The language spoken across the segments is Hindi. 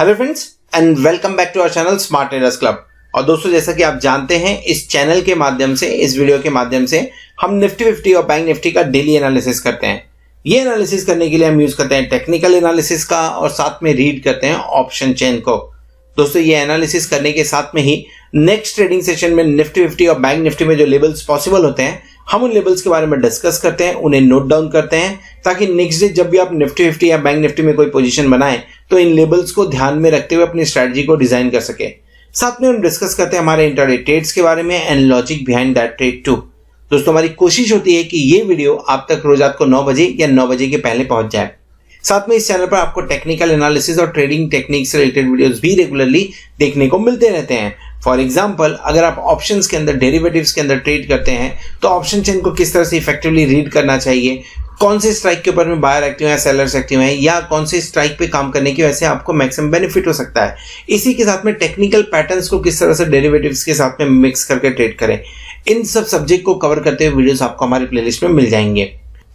Hello friends and welcome back to our channel smart traders club. और दोस्तों, जैसा कि आप जानते हैं, इस चैनल के माध्यम से, इस वीडियो के माध्यम से हम निफ्टी 50 और बैंक निफ्टी का डेली एनालिसिस करते हैं। ये एनालिसिस करने के लिए हम यूज करते हैं टेक्निकल एनालिसिस का और साथ में रीड करते हैं ऑप्शन चेन को। दोस्तों, ये एनालिसिस करने के साथ में ही नेक्स्ट ट्रेडिंग सेशन में निफ्टी 50 और बैंक निफ्टी में जो लेवल्स पॉसिबल होते हैं, हम उन लेवल्स के बारे में डिस्कस करते हैं, उन्हें नोट डाउन करते हैं, ताकि नेक्स्ट डे जब भी आप निफ्टी 50 या बैंक निफ्टी में कोई पोजीशन बनाएं तो इन लेवल्स को ध्यान में रखते हुए अपनी स्ट्रेटजी को डिजाइन कर सके। साथ में हम डिस्कस करते हैं हमारे इंट्राडे ट्रेड्स के बारे में and logic behind that trade too. दोस्तों, हमारी कोशिश होती है कि ये वीडियो आप तक रोज रात को 9 बजे या 9 बजे के पहले पहुंच जाए। साथ में इस चैनल पर आपको टेक्निकल एनालिसिस और ट्रेडिंग टेक्निक से रिलेटेड वीडियोस भी रेगुलरली देखने को मिलते रहते हैं। फॉर एग्जाम्पल, अगर आप ऑप्शंस के अंदर, डेरिवेटिव्स के अंदर ट्रेड करते हैं तो ऑप्शन चेन को किस तरह से इफेक्टिवली रीड करना चाहिए, कौन से स्ट्राइक के ऊपर में बायर एक्टिव है, सेलर्स एक्टिव है, या कौन से स्ट्राइक पे काम करने की वजह से आपको मैक्सिमम बेनिफिट हो सकता है। इसी के साथ में टेक्निकल पैटर्न्स को किस तरह से डेरिवेटिव्स के साथ में मिक्स करके ट्रेड करें, इन सब सब्जेक्ट को कवर करते हुए वीडियोस आपको हमारी प्लेलिस्ट में मिल जाएंगे।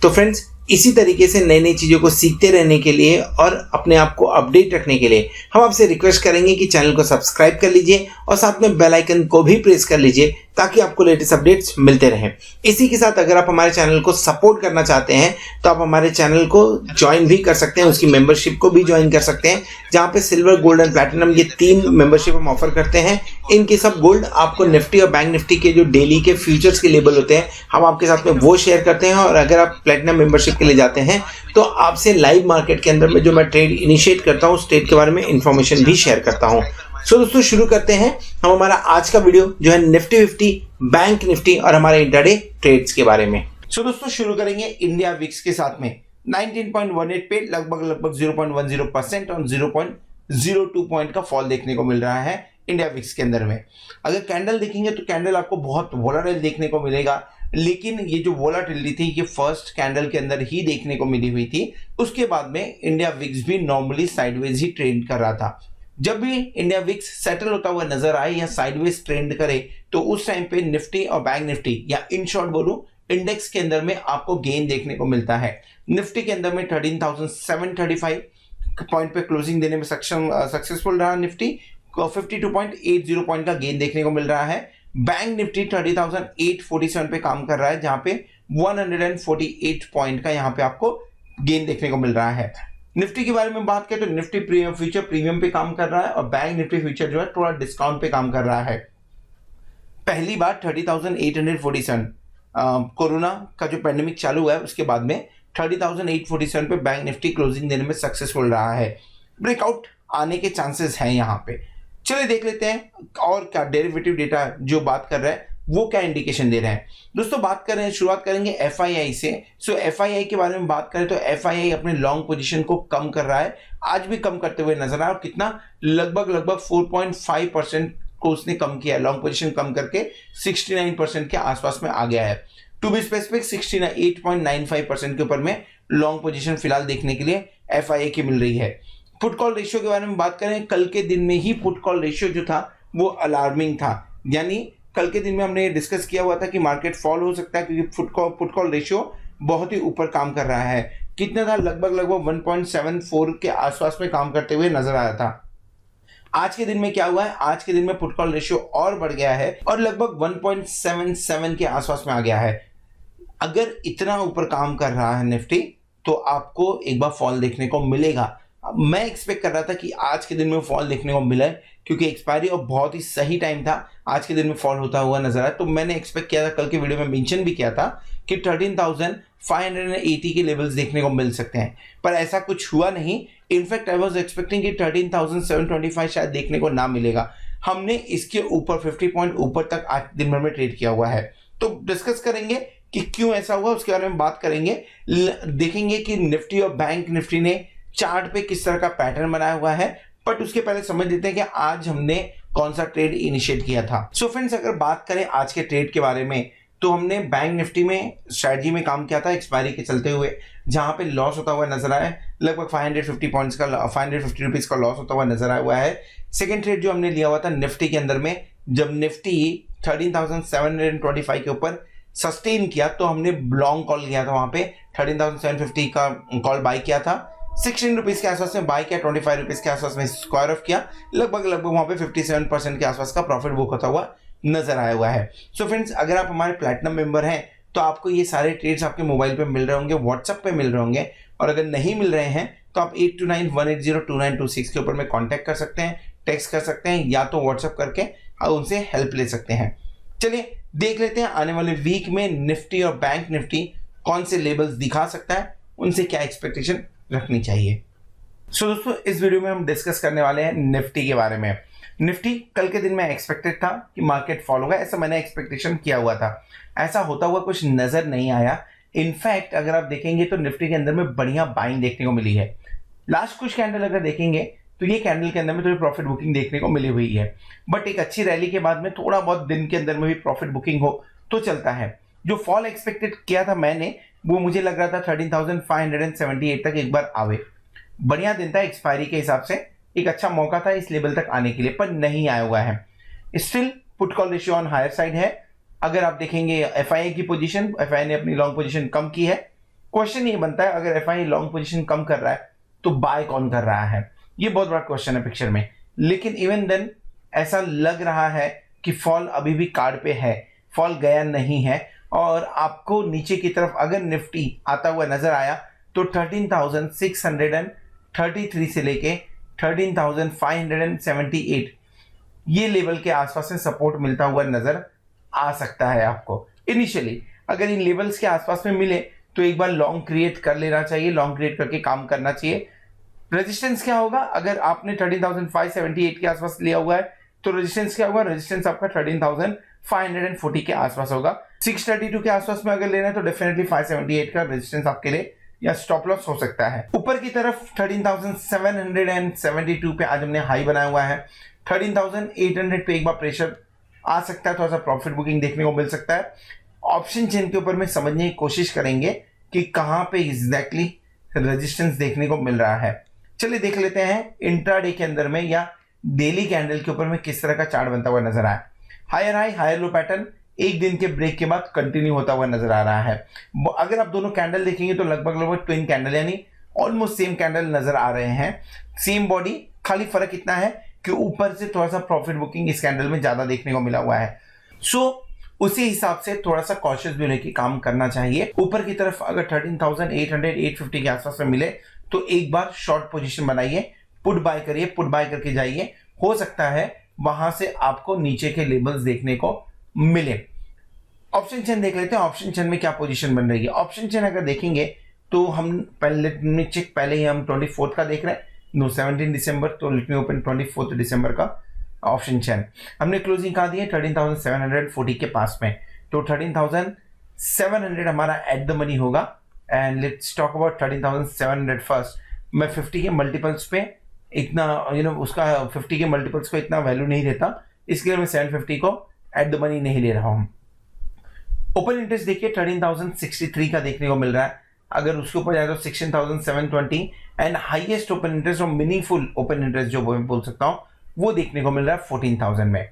तो फ्रेंड्स, इसी तरीके से नई नई चीजों को सीखते रहने के लिए और अपने आप को अपडेट रखने के लिए हम आपसे रिक्वेस्ट करेंगे कि चैनल को सब्सक्राइब कर लीजिए और साथ में बेल आइकन को भी प्रेस कर लीजिए ताकि आपको लेटेस्ट अपडेट्स मिलते रहें। इसी के साथ अगर आप हमारे चैनल को सपोर्ट करना चाहते हैं तो आप हमारे चैनल को ज्वाइन भी कर सकते हैं, उसकी मेंबरशिप को भी ज्वाइन कर सकते हैं, जहां पे सिल्वर, गोल्ड एंड प्लैटिनम ये 3 मेंबरशिप हम ऑफर करते हैं। इनके सब गोल्ड आपको निफ्टी और बैंक निफ्टी के जो डेली के फ्यूचर्स के लेवल होते हैं, हम आपके साथ में वो शेयर करते हैं। और अगर आप प्लैटिनम मेंबरशिप के लिए जाते हैं तो आपसे लाइव मार्केट के अंदर में जो मैं ट्रेड इनिशिएट करता हूँ, उस ट्रेड के बारे में इंफॉर्मेशन भी शेयर करता हूँ। सो दोस्तों, शुरू करते हैं हम हमारा आज का वीडियो जो है निफ्टी 50, बैंक निफ्टी और हमारे इंट्राडे ट्रेड्स के बारे में। सो दोस्तों, शुरू करेंगे इंडिया विक्स के साथ में 19.18 पे लगभग 0.10% और 0.02 पॉइंट का फॉल देखने को मिल रहा है इंडिया विक्स के अंदर में। अगर कैंडल देखेंगे तो कैंडल आपको बहुत वोलाटाइल देखने को मिलेगा, लेकिन ये जो वोलाटिलिटी थी ये फर्स्ट कैंडल के अंदर ही देखने को मिली हुई थी। उसके बाद में इंडिया विक्स भी नॉर्मली साइडवेज ही ट्रेंड कर रहा था। जब भी इंडिया विक्स सेटल होता हुआ नजर आए या साइडवेज ट्रेंड करे तो उस टाइम पे निफ्टी और बैंक निफ्टी, या इन शॉर्ट बोलूं इंडेक्स के अंदर में आपको गेन देखने को मिलता है। निफ्टी के अंदर में 13,735 पॉइंट पे क्लोजिंग देने में सक्सेसफुल रहा निफ्टी, 52.80 पॉइंट का गेन देखने को मिल रहा है। बैंक निफ्टी 30,847 पे काम कर रहा है, जहां पे 148 पॉइंट का यहां पे आपको गेन देखने को मिल रहा है। निफ्टी के बारे में बात करें तो निफ्टी फ्यूचर प्रीमियम पे काम कर रहा है और बैंक निफ्टी फ्यूचर जो है थोड़ा डिस्काउंट पे काम कर रहा है। पहली बार 30,847 कोरोना का जो पैंडेमिक चालू हुआ है उसके बाद में 30,847 पे बैंक निफ्टी क्लोजिंग देने में सक्सेसफुल रहा है। ब्रेकआउट आने के चांसेस हैं यहाँ पे। चलिए देख लेते हैं और क्या डेरिवेटिव डेटा जो बात कर रहा है वो क्या इंडिकेशन दे रहे हैं। दोस्तों, बात कर रहे हैं, शुरुआत करेंगे एफआईआई से। सो एफआईआई के बारे में बात करें तो एफआईआई अपने लॉन्ग पोजीशन को कम कर रहा है, आज भी कम करते हुए नजर आया। और कितना, लगभग 4.5% को उसने कम किया है, लॉन्ग पोजीशन कम करके 69% के आसपास में आ गया है। टू बी स्पेसिफिक 68.95% के ऊपर में लॉन्ग पोजीशन फिलहाल देखने के लिए एफआईआई की मिल रही है। पुट कॉल रेशियो के बारे में बात करें, कल के दिन में ही पुट कॉल रेशियो जो था वो अलार्मिंग था। यानी कल के दिन में हमने डिस्कस किया हुआ था कि मार्केट फॉल हो सकता है क्योंकि पुट कॉल रेशियो बहुत ही ऊपर काम कर रहा है। कितना था, लगभग 1.74 के आसपास में काम करते हुए नजर आया था। आज के दिन में क्या हुआ है, आज के दिन में पुट कॉल रेशियो और बढ़ गया है और लगभग 1.77 के आसपास में आ गया है। अगर इतना ऊपर काम कर रहा है निफ्टी तो आपको एक बार फॉल देखने को मिलेगा। मैं एक्सपेक्ट कर रहा था कि आज के दिन में फॉल देखने को मिला है क्योंकि एक्सपायरी और बहुत ही सही टाइम था, आज के दिन में फॉल होता हुआ नजर आया। तो मैंने एक्सपेक्ट किया था, कल के वीडियो में मेंशन भी किया था कि 13,580 के लेवल्स देखने को मिल सकते हैं, पर ऐसा कुछ हुआ नहीं। इनफैक्ट आई वाज एक्सपेक्टिंग कि 13,725 शायद देखने को ना मिलेगा। हमने इसके ऊपर 50 पॉइंट ऊपर तक आज दिन भर में ट्रेड किया हुआ है। तो डिस्कस करेंगे कि क्यों ऐसा हुआ, उसके बारे में बात करेंगे। देखेंगे कि निफ्टी और बैंक निफ्टी ने चार्ट पे किस तरह का पैटर्न बनाया हुआ है, बट उसके पहले समझ लेते हैं कि आज हमने कौन सा ट्रेड इनिशिएट किया था। सो फ्रेंड्स, अगर बात करें आज के ट्रेड के बारे में तो हमने बैंक निफ्टी में स्ट्रेटजी में काम किया था एक्सपायरी के चलते हुए, जहां पे लॉस होता हुआ नजर आया, लगभग 550 पॉइंट्स का 550 रुपीज का लॉस होता हुआ नजर आया हुआ है। सेकंड ट्रेड जो हमने लिया हुआ था निफ्टी के अंदर में, जब निफ्टी 13,725 के ऊपर सस्टेन किया तो हमने लॉन्ग कॉल किया था, वहां पे 13,750 का कॉल बाय किया था। 16 रुपीज के आसपास में बाय किया, 25 रुपीज के आसपास में स्क्वायर ऑफ किया, लगभग वहां पे 57% के आसपास का प्रॉफिट बुक होता हुआ नजर आया हुआ है। सो फ्रेंड्स, अगर आप हमारे प्लैटिनम मेंबर हैं तो आपको ये सारे ट्रेड्स आपके मोबाइल पे मिल रहे होंगे, व्हाट्सएप पे मिल रहे होंगे, और अगर नहीं मिल रहे हैं तो आप 8291802926 के ऊपर में कांटेक्ट कर सकते हैं, टेक्स्ट कर सकते हैं, या तो व्हाट्सएप करके आप उनसे हेल्प ले सकते हैं। चलिए देख लेते हैं आने वाले वीक में निफ्टी और बैंक निफ्टी कौन से लेवल्स दिखा सकता है, उनसे क्या एक्सपेक्टेशन रखनी चाहिए। सो दोस्तों, इस वीडियो में हम डिस्कस करने वाले हैं निफ्टी के बारे में। निफ्टी कल के दिन में एक्सपेक्टेड था कि मार्केट फॉल होगा, ऐसा मैंने एक्सपेक्टेशन किया हुआ था। ऐसा होता हुआ कुछ नजर नहीं आया। इनफैक्ट अगर आप देखेंगे तो निफ्टी के अंदर में बढ़िया बाइंग देखने को मिली है। लास्ट कुछ कैंडल अगर देखेंगे तो ये कैंडल के अंदर में थोड़ी प्रॉफिट बुकिंग देखने को मिली हुई है, बट एक अच्छी रैली के बाद में थोड़ा बहुत दिन के अंदर में भी प्रॉफिट बुकिंग हो तो चलता है। जो फॉल एक्सपेक्टेड किया था मैंने, वो मुझे लग रहा था 13,578 तक एक बार आवे। बढ़िया दिन था एक्सपायरी के हिसाब से, एक अच्छा मौका था इस लेवल तक आने के लिए, पर नहीं आया हुआ है। Still put call ratio on higher side है। अगर आप देखेंगे एफआईआई की पोजीशन, एफआईआई ने अपनी लॉन्ग पोजीशन कम की है। क्वेश्चन ये बनता है, अगर एफआईआई लॉन्ग पोजीशन कम कर रहा है तो बाय कौन कर रहा है, ये बहुत बड़ा क्वेश्चन है पिक्चर में। लेकिन इवन देन ऐसा लग रहा है कि फॉल अभी भी कार्ड पे है, फॉल गया नहीं है, और आपको नीचे की तरफ अगर निफ्टी आता हुआ नजर आया तो 13,633 से लेके 13,578 ये लेवल के आसपास में सपोर्ट मिलता हुआ नजर आ सकता है आपको। इनिशियली अगर इन लेवल्स के आसपास में मिले तो एक बार लॉन्ग क्रिएट कर लेना चाहिए, लॉन्ग क्रिएट करके काम करना चाहिए। रेजिस्टेंस क्या होगा, अगर आपने 13,578 के आसपास लिया हुआ है तो रेजिस्टेंस क्या होगा, रेजिस्टेंस आपका 13,540 के आसपास होगा। 632 के आसपास में अगर लेना है तो डेफिनेटली 578 का रेजिस्टेंस आपके लिए या स्टॉप लॉस हो सकता है। ऊपर की तरफ 13,772 पे आज हमने हाई बनाया हुआ है। 13,800 पे एक बार प्रेशर आ सकता है, थोड़ा सा प्रॉफिट बुकिंग देखने को मिल सकता है। ऑप्शन चेन के ऊपर में समझने की कोशिश करेंगे कि कहां पे एग्जैक्टली रेजिस्टेंस देखने को मिल रहा है। चलिए देख लेते हैं इंट्राडे के अंदर में या डेली कैंडल के ऊपर में किस तरह का चार्ट बनता हुआ नजर आया। Higher high higher low pattern एक दिन के ब्रेक के बाद कंटिन्यू होता हुआ नजर आ रहा है। अगर आप दोनों कैंडल देखेंगे तो लगभग ट्विन कैंडल यानी ऑलमोस्ट सेम कैंडल नजर आ रहे हैं, सेम बॉडी। खाली फर्क इतना है कि ऊपर से थोड़ा सा प्रॉफिट बुकिंग इस कैंडल में ज्यादा देखने को मिला हुआ है। सो उसी हिसाब से थोड़ा सा कॉशियस भी होने की काम करना चाहिए। ऊपर की तरफ अगर 13,800-850 के आसपास में मिले तो एक बार शॉर्ट पोजीशन बनाइए, पुट बाय करिए, पुट बाय करके जाइए। हो सकता है वहां से आपको नीचे के लेवल्स देखने को मिले। ऑप्शन चेन देख लेते हैं, ऑप्शन चेन में क्या पोजीशन बन रही है। ऑप्शन चेन अगर देखेंगे तो हम पहले ही हम 24 का देख रहे हैं, 17 दिसंबर, तो लेट मी ओपन 24 दिसंबर का ऑप्शन चेन। हमने क्लोजिंग कहा दी है 13,740 के पास में, तो 13,700 हमारा एट द मनी होगा। And let's talk about 13,700 first. मैं 50 के मल्टीपल्स पे इतना उसका 50 के मल्टीपल्स को इतना वैल्यू नहीं देता, इसके लिए मैं 750 को एट द मनी नहीं ले रहा हूं। ओपन इंटरेस्ट देखिए 13,063 का देखने को मिल रहा है। अगर उसके ऊपर जाए तो 16,720 एंड हाईएस्ट ओपन इंटरेस्ट और मीनिंगफुल ओपन इंटरेस्ट जो मैं बोल सकता हूं वो देखने को मिल रहा है 14,000 में।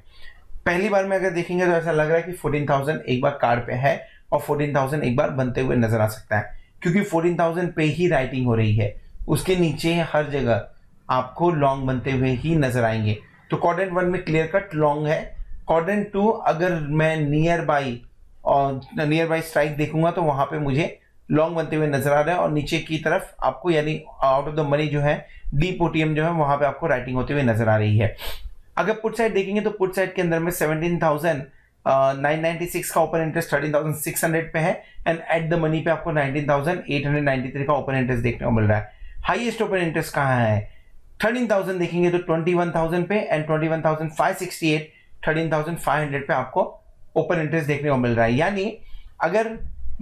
पहली बार में अगर देखेंगे तो ऐसा लग रहा है कि 14,000 एक बार कार्ड पे है और 14,000 एक बार बनते हुए नजर आ सकता है, क्योंकि 14,000 पे ही राइटिंग हो रही है। उसके नीचे हर जगह आपको लॉन्ग बनते हुए ही नजर आएंगे। तो क्वाड्रेंट 1 में क्लियर कट लॉन्ग है। क्वाड्रेंट 2 अगर मैं नियर बाई स्ट्राइक देखूंगा तो वहां पे मुझे लॉन्ग बनते हुए नजर आ रहा है, और नीचे की तरफ आपको यानी आउट ऑफ द मनी जो है डीप ओटीएम जो है वहां पे आपको राइटिंग होते हुए नजर आ रही है। अगर पुट साइड देखेंगे तो पुट साइड के अंदर में 17,996 का ओपन इंटरेस्ट 13,600 पे है, एंड एट द मनी पे आपको 19,893 का ओपन इंटरेस्ट देखने को मिल रहा है। हाईएस्ट ओपन इंटरेस्ट कहां है, 13,000 देखेंगे तो 21,000 पे एंड 21,568 13,500 पे आपको ओपन इंटरेस्ट देखने को मिल रहा है। यानी अगर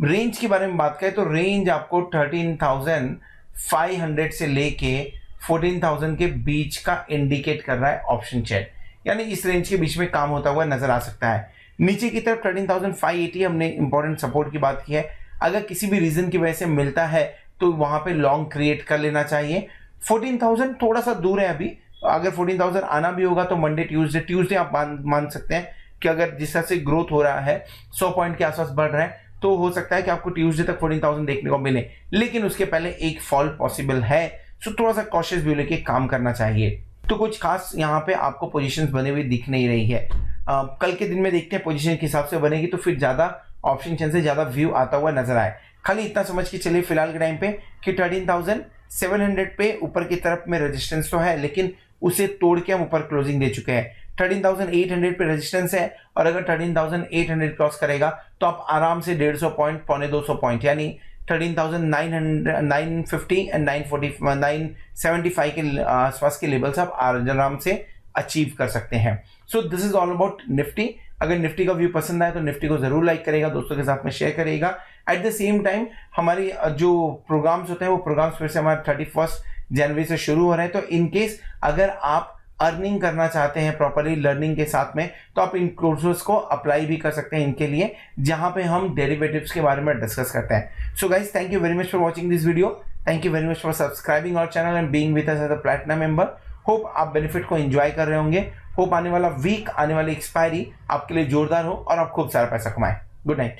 रेंज के बारे में बात करें तो रेंज आपको 13,500 से लेके 14,000 के बीच का इंडिकेट कर रहा है ऑप्शन चेन, यानी इस रेंज के बीच में काम होता हुआ नजर आ सकता है। नीचे की तरफ 13,580 हमने इंपॉर्टेंट सपोर्ट की बात की है। अगर किसी भी रीजन की वजह से मिलता है तो वहां पे लॉन्ग क्रिएट कर लेना चाहिए। 14,000 थोड़ा सा दूर है अभी, अगर 14,000 आना भी होगा तो मंडे ट्यूसडे आप मान सकते हैं कि अगर जिस तरह से ग्रोथ हो रहा है 100 पॉइंट के आसपास बढ़ रहा है तो हो सकता है कि आपको ट्यूसडे तक 14,000 देखने को मिले, लेकिन उसके पहले एक फॉल पॉसिबल है। सो थोड़ा सा कॉशियस व्यू लेके काम करना चाहिए। तो कुछ खास यहाँ पे आपको पोजीशंस बने हुए दिख नहीं रही है। कल के दिन में देखते हैं पोजीशन के हिसाब से बनेगी तो फिर ज्यादा ऑप्शन चांसेस ज्यादा व्यू आता हुआ नजर आए। खाली इतना समझ के चलिए फिलहाल के टाइम पे कि 13,700 पे ऊपर की तरफ में रेजिस्टेंस तो है, लेकिन उसे तोड़ के हम ऊपर क्लोजिंग दे चुके हैं। 13,800 पे रेजिस्टेंस है और अगर 13,800 क्रॉस करेगा तो आप आराम से 150 पॉइंट, 250 पॉइंट यानी 13,950 एंड 975 के आसपास के लेवल्स आप आराम से अचीव कर सकते हैं। So this is all about Nifty. अगर निफ्टी का व्यू पसंद आए तो निफ्टी को जरूर लाइक करेगा, दोस्तों के साथ में शेयर करेगा। एट द सेम टाइम हमारी जो प्रोग्राम्स होते हैं वो प्रोग्राम्स फिर से हमारे 31 जनवरी से शुरू हो रहे हैं। तो इनकेस अगर आप अर्निंग करना चाहते हैं प्रॉपरली लर्निंग के साथ में तो आप इन कोर्सेज को अप्लाई भी कर सकते हैं इनके लिए, जहां पे हम डेरिवेटिव्स के बारे में डिस्कस करते हैं। So guys, thank you very much for watching this video. Thank you very much for subscribing our channel and being with us as a platinum member. Hope आप बेनिफिट को एंजॉय कर रहे होंगे। होप आने वाला वीक, आने वाली एक्सपायरी आपके लिए जोरदार हो और आप खूब सारा पैसा कमाएं। Good night.